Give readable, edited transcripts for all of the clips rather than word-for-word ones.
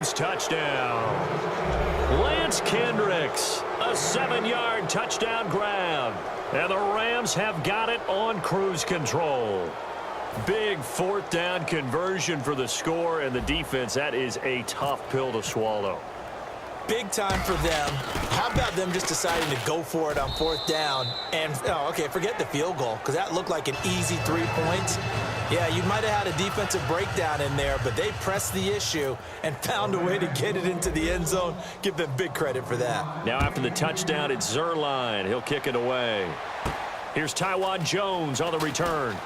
Touchdown. Lance Kendricks, a 7-yard touchdown grab. And the Rams have got it on cruise control. Big fourth down conversion for the score, and the defense, that is a tough pill to swallow. Big time for them. How about them just deciding to go for it on fourth down? And, okay, forget the field goal, because that looked like an easy 3 points. Yeah, you might have had a defensive breakdown in there, but they pressed the issue and found a way to get it into the end zone. Give them big credit for that. Now after the touchdown, it's Zerline. He'll kick it away. Here's Tywan Jones on the return.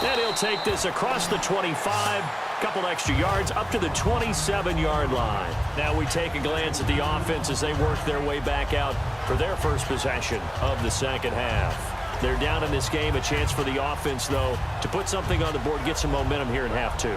And he'll take this across the 25. Couple extra yards up to the 27-yard line. Now we take a glance at the offense as they work their way back out for their first possession of the second half. They're down in this game. A chance for the offense, though, to put something on the board, get some momentum here in half two.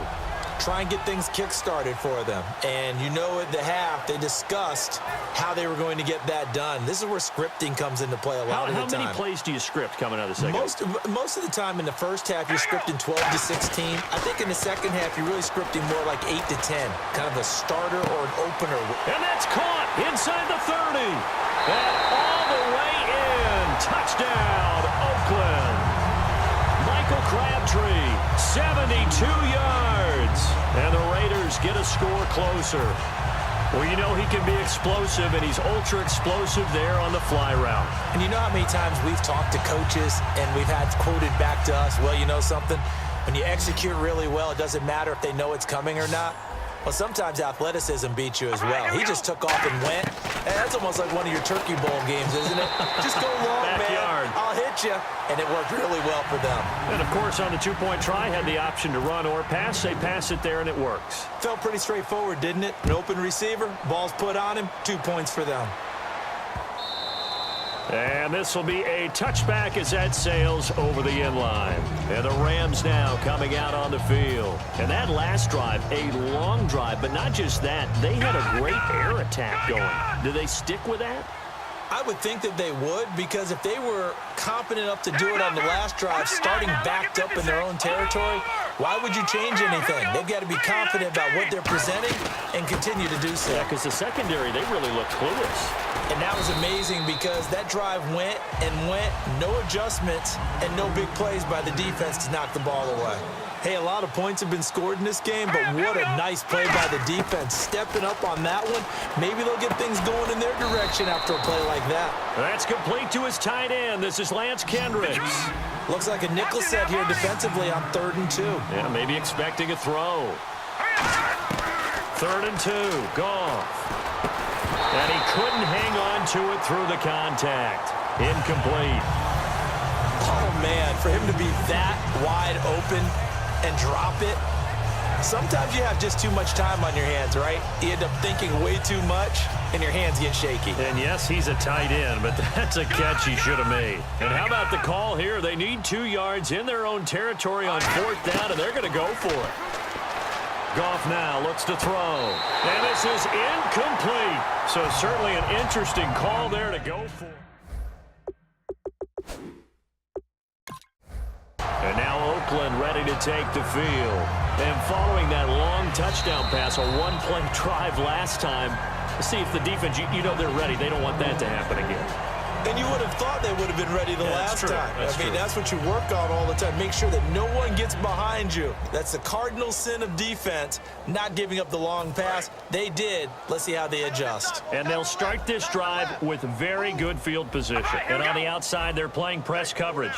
Try and get things kick-started for them. And you know at the half, they discussed how they were going to get that done. This is where scripting comes into play a lot of the time. How many plays do you script coming out of the second? Most of the time in the first half, you're scripting 12 to 16. I think in the second half, you're really scripting more like 8 to 10, kind of a starter or an opener. And that's caught inside the 30. And all the way in. Touchdown, Oakland. Michael Crabtree, 72 yards. And the Raiders get a score closer. Well, you know he can be explosive, and he's ultra-explosive there on the fly route. And you know how many times we've talked to coaches and we've had quoted back to us, well, you know something? When you execute really well, it doesn't matter if they know it's coming or not. Well, sometimes athleticism beats you as well. He just took off and went. And that's almost like one of your Turkey Bowl games, isn't it? Just go long, Backyard. man. I'll hit you. And it worked really well for them. And, of course, on the two-point try, had the option to run or pass. They pass it there, and it works. Felt pretty straightforward, didn't it? An open receiver, ball's put on him, 2 points for them. And this will be a touchback as that sails over the end line. And the Rams now coming out on the field. And that last drive, a long drive, but not just that. They had a great air attack going. Do they stick with that? I would think that they would, because if they were confident enough to do it on the last drive, starting backed up in their own territory, why would you change anything? They've got to be confident about what they're presenting and continue to do so. Yeah, because the secondary, they really looked clueless. And that was amazing because that drive went and went, no adjustments and no big plays by the defense to knock the ball away. Hey, a lot of points have been scored in this game, but what a nice play by the defense. Stepping up on that one, maybe they'll get things going in their direction after a play like that. That's complete to his tight end. This is Lance Kendricks. Looks like a nickel set here defensively on 3rd and 2. Yeah, maybe expecting a throw. 3rd and 2, Goff. And he couldn't hang on to it through the contact. Incomplete. Oh, man, for him to be that wide open and drop it. Sometimes you have just too much time on your hands, right? You end up thinking way too much, and your hands get shaky. And yes, he's a tight end, but that's a catch he should have made. And how about the call here? They need 2 yards in their own territory on 4th down, and they're going to go for it. Goff now looks to throw. And this is incomplete. So certainly an interesting call there to go for. And now Oakland ready to take the field. And following that long touchdown pass, a one-play drive last time, let's see if the defense, you know they're ready. They don't want that to happen again. And you would have thought they would have been ready the last time. I mean, that's what you work on all the time. Make sure that no one gets behind you. That's the cardinal sin of defense, not giving up the long pass. They did. Let's see how they adjust. And they'll start this drive with very good field position. And on the outside, they're playing press coverage.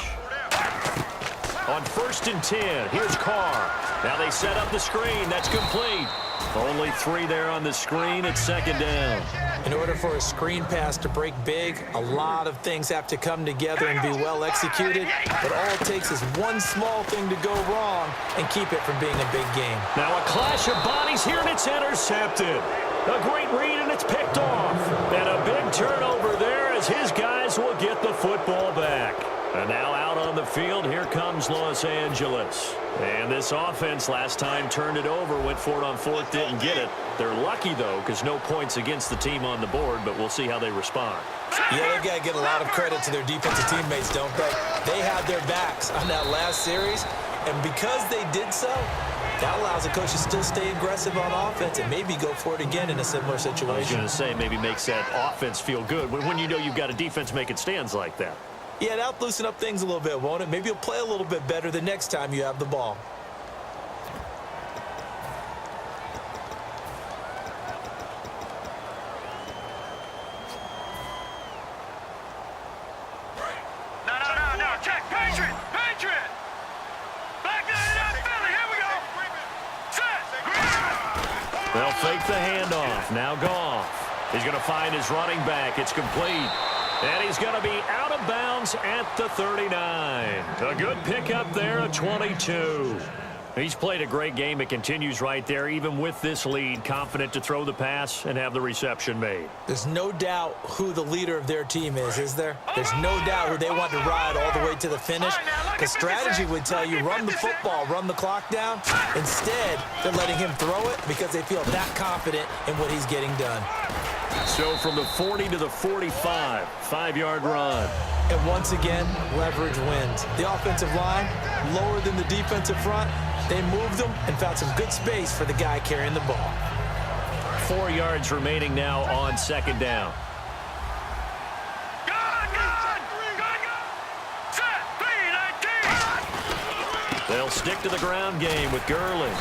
On 1st and 10, here's Carr. Now they set up the screen. That's complete. Only 3 there on the screen. It's 2nd down. In order for a screen pass to break big, a lot of things have to come together and be well executed. But all it takes is one small thing to go wrong and keep it from being a big game. Now a clash of bodies here, and it's intercepted. A great read, and it's picked off. And a big turnover there as his guys will get the football back. And now out on the field, here comes Los Angeles. And this offense last time turned it over, went for it on 4th, didn't get it. They're lucky, though, because no points against the team on the board, but we'll see how they respond. Yeah, they've got to get a lot of credit to their defensive teammates, don't they? They had their backs on that last series, and because they did so, That allows the coach to still stay aggressive on offense and maybe go for it again in a similar situation. I was going to say maybe makes that offense feel good when you know you've got a defense making stands like that. Yeah, that'll loosen up things a little bit, won't it? Maybe you'll play a little bit better the next time you have the ball. No, check, Patriot! Back to the Philly, here we go! Set! They'll fake the handoff. Now Goff. He's going to find his running back. It's complete. And he's going to be out of bounds at the 39. A good pickup there, a 22. He's played a great game. It continues right there, even with this lead, confident to throw the pass and have the reception made. There's no doubt who the leader of their team is there? There's no doubt who they want to ride all the way to the finish. The strategy would tell you run the football, run the clock down. Instead, they're letting him throw it because they feel that confident in what he's getting done. So from the 40 to the 45, 5-yard run. And once again, leverage wins. The offensive line, lower than the defensive front. They moved them and found some good space for the guy carrying the ball. 4 yards remaining now on second down. They'll stick to the ground game with Gurley.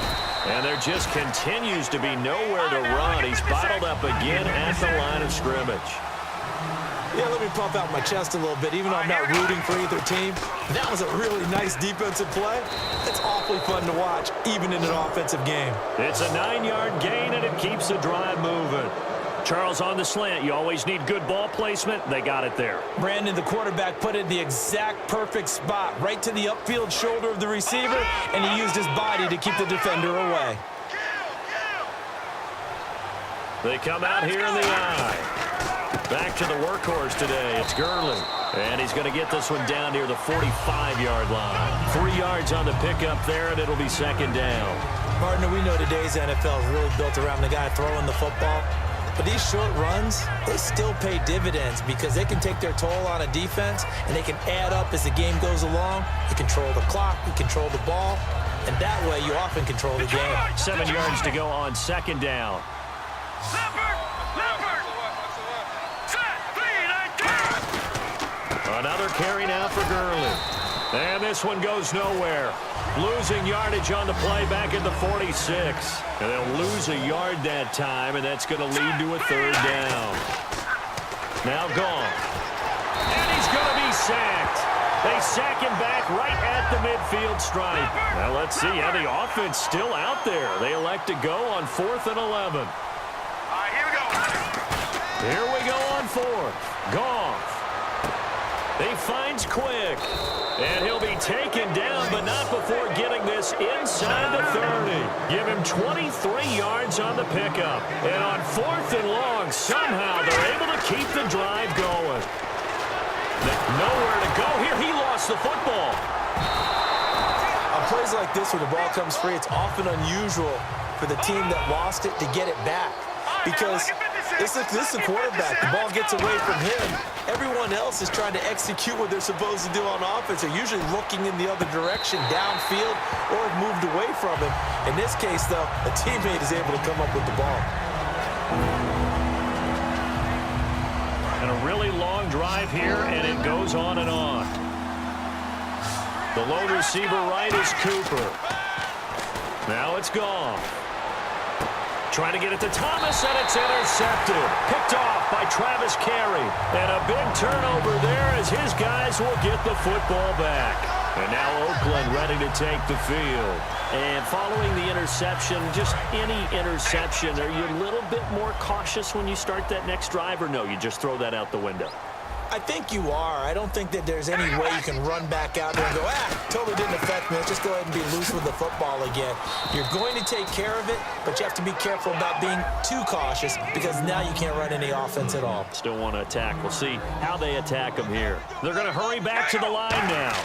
And there just continues to be nowhere to run. He's bottled up again at the line of scrimmage. Yeah, let me pump out my chest a little bit. Even though I'm not rooting for either team, that was a really nice defensive play. It's awfully fun to watch, even in an offensive game. It's a 9-yard gain, and it keeps the drive moving. Charles, on the slant, you always need good ball placement. They got it there. Brandon, the quarterback, put it in the exact perfect spot, right to the upfield shoulder of the receiver, and he used his body to keep the defender away. They come out here in the eye. Back to the workhorse today. It's Gurley. And he's going to get this one down near the 45-yard line. 3 yards on the pickup there, and it'll be second down. Partner, we know today's NFL is really built around the guy throwing the football. But these short runs, they still pay dividends because they can take their toll on a defense, and they can add up as the game goes along. You control the clock, you control the ball, and that way you often control the game. 7 yards to go on second down. Another carry now for Gurley. And this one goes nowhere. Losing yardage on the play back at the 46. And they'll lose a yard that time, and that's going to lead to a third down. Now gone. And he's going to be sacked. They sack him back right at the midfield stripe. Well, let's see how the offense still out there. They elect to go on 4th and 11. All right, here we go. Here we go on 4th. Goff. He finds Quick. And he'll be taken down, but not before getting this inside the 30. Give him 23 yards on the pickup. And on 4th and long, somehow they're able to keep the drive going. Nowhere to go here. He lost the football. On plays like this, when the ball comes free, it's often unusual for the team that lost it to get it back. Because this is a quarterback. The ball gets away from him. Everyone else is trying to execute what they're supposed to do on offense. They're usually looking in the other direction, downfield, or have moved away from him. In this case, though, a teammate is able to come up with the ball. And a really long drive here, and it goes on and on. The lone receiver right is Cooper. Now it's gone. Trying to get it to Thomas, and it's intercepted. Picked off by Travis Carey. And a big turnover there as his guys will get the football back. And now Oakland ready to take the field. And following the interception, just any interception, are you a little bit more cautious when you start that next drive, or no, you just throw that out the window? I think you are. I don't think that there's any way you can run back out there and go, totally didn't affect me. Let's just go ahead and be loose with the football again. You're going to take care of it, but you have to be careful about being too cautious because now you can't run any offense at all. Still want to attack. We'll see how they attack them here. They're going to hurry back to the line now.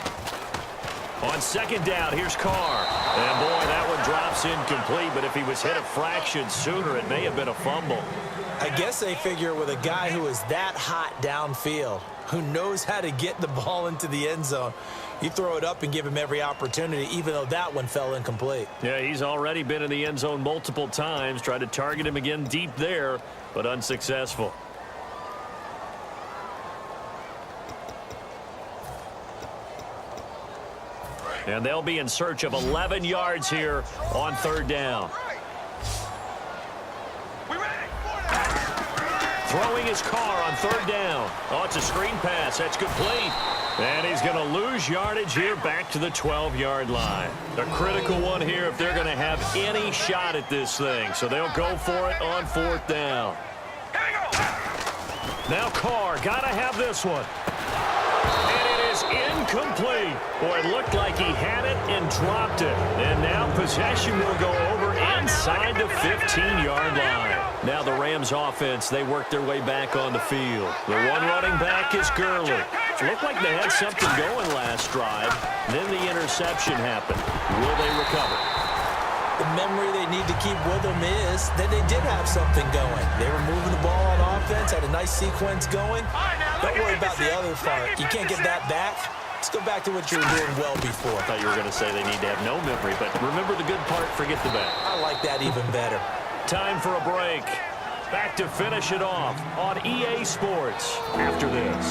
On second down, here's Carr. And boy, that one one drops incomplete, but if he was hit a fraction sooner, it may have been a fumble. I guess they figure with a guy who is that hot downfield, who knows how to get the ball into the end zone, you throw it up and give him every opportunity, even though that one fell incomplete. Yeah, he's already been in the end zone multiple times, tried to target him again deep there, but unsuccessful. And they'll be in search of 11 yards here on third down. Throwing his car on third down. Oh, it's a screen pass. That's complete. And he's going to lose yardage here back to the 12-yard line. A critical one here if they're going to have any shot at this thing. So they'll go for it on fourth down. Now Carr, got to have this one. And it is incomplete. Boy, it looked like he had it and dropped it. And now possession will go over inside the 15-yard line. Now the Rams offense, they work their way back on the field. The one running back is Gurley. It looked like they had something going last drive. Then the interception happened. Will they recover? The memory they need to keep with them is that they did have something going. They were moving the ball on offense, had a nice sequence going. Don't worry about the other part. You can't get that back. Let's go back to what you were doing well before. I thought you were going to say they need to have no memory, but remember the good part, forget the bad. I like that even better. Time for a break. Back to finish it off on EA Sports after this.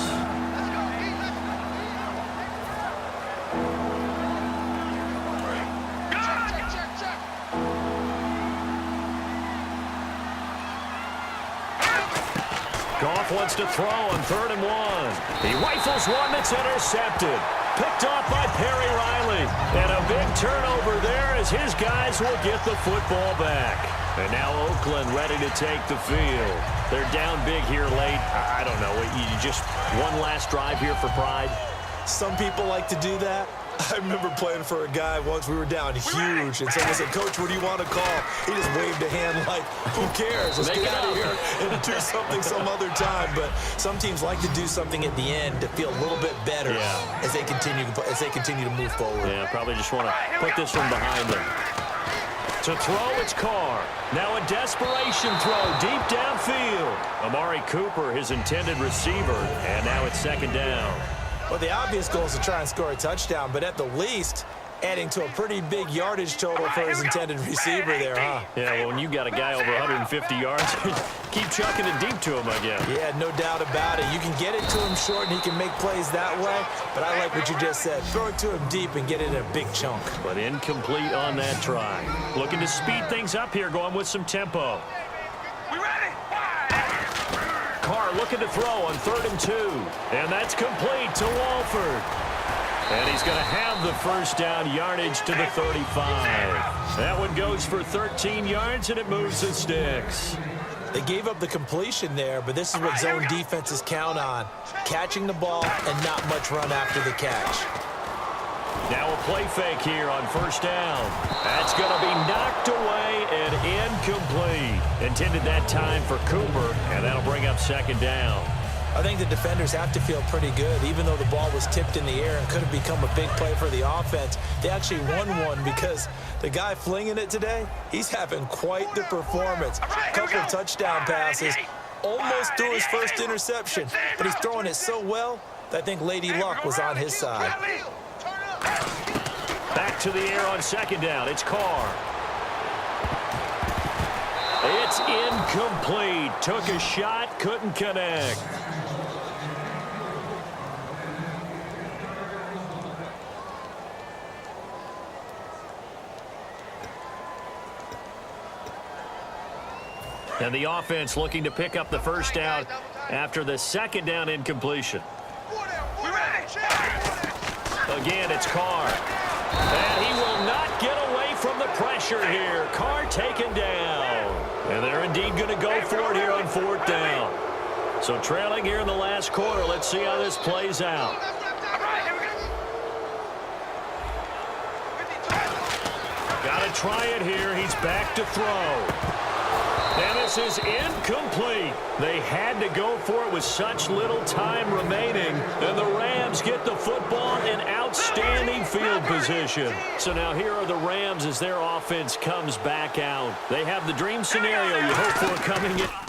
Goff wants to throw on 3rd and 1. He rifles one that's intercepted. Picked off by Perry Riley. And a big turnover there as his guys will get the football back. And now Oakland ready to take the field. They're down big here late. I don't know. You just one last drive here for pride? Some people like to do that. I remember playing for a guy once. We were down huge, and someone said, "Coach, what do you want to call?" He just waved a hand like, "Who cares? Let's get out of here and do something some other time." But some teams like to do something at the end to feel a little bit better as they continue to move forward. Yeah, probably just want to put this one behind them. To throw, it's Carr. Now a desperation throw deep downfield. Amari Cooper, his intended receiver, and now it's 2nd down. Well, the obvious goal is to try and score a touchdown, but at the least, adding to a pretty big yardage total for his intended receiver there, huh? Yeah, well, when you got a guy over 150 yards, keep chucking it deep to him, I guess. Yeah, no doubt about it. You can get it to him short, and he can make plays that way, but I like what you just said. Throw it to him deep and get it in a big chunk. But incomplete on that try. Looking to speed things up here, going with some tempo. We ready? Carr looking to throw on 3rd and 2. And that's complete to Walford. And he's going to have the first down yardage to the 35. That one goes for 13 yards, and it moves the sticks. They gave up the completion there, but this is what zone defenses count on. Catching the ball and not much run after the catch. Now a play fake here on 1st down. That's going to be knocked away and incomplete. Intended that time for Cooper, and that'll bring up 2nd down. I think the defenders have to feel pretty good. Even though the ball was tipped in the air and could have become a big play for the offense, they actually won one because the guy flinging it today, he's having quite the performance. A couple of touchdown passes, almost threw his first interception, but he's throwing it so well that I think Lady Luck was on his side. Back to the air on 2nd down. It's Carr. It's incomplete. Took a shot, couldn't connect. And the offense looking to pick up the first down after the 2nd down incompletion. Again, it's Carr. And he will not get away from the pressure here. Carr taken down. And they're indeed going to go for it here on 4th down. So trailing here in the last quarter. Let's see how this plays out. Got to try it here. He's back to throw. And This is incomplete. They had to go for it with such little time remaining, and the Rams get the football in outstanding field position. So now here are the Rams as their offense comes back out. They have the dream scenario you hope for coming in.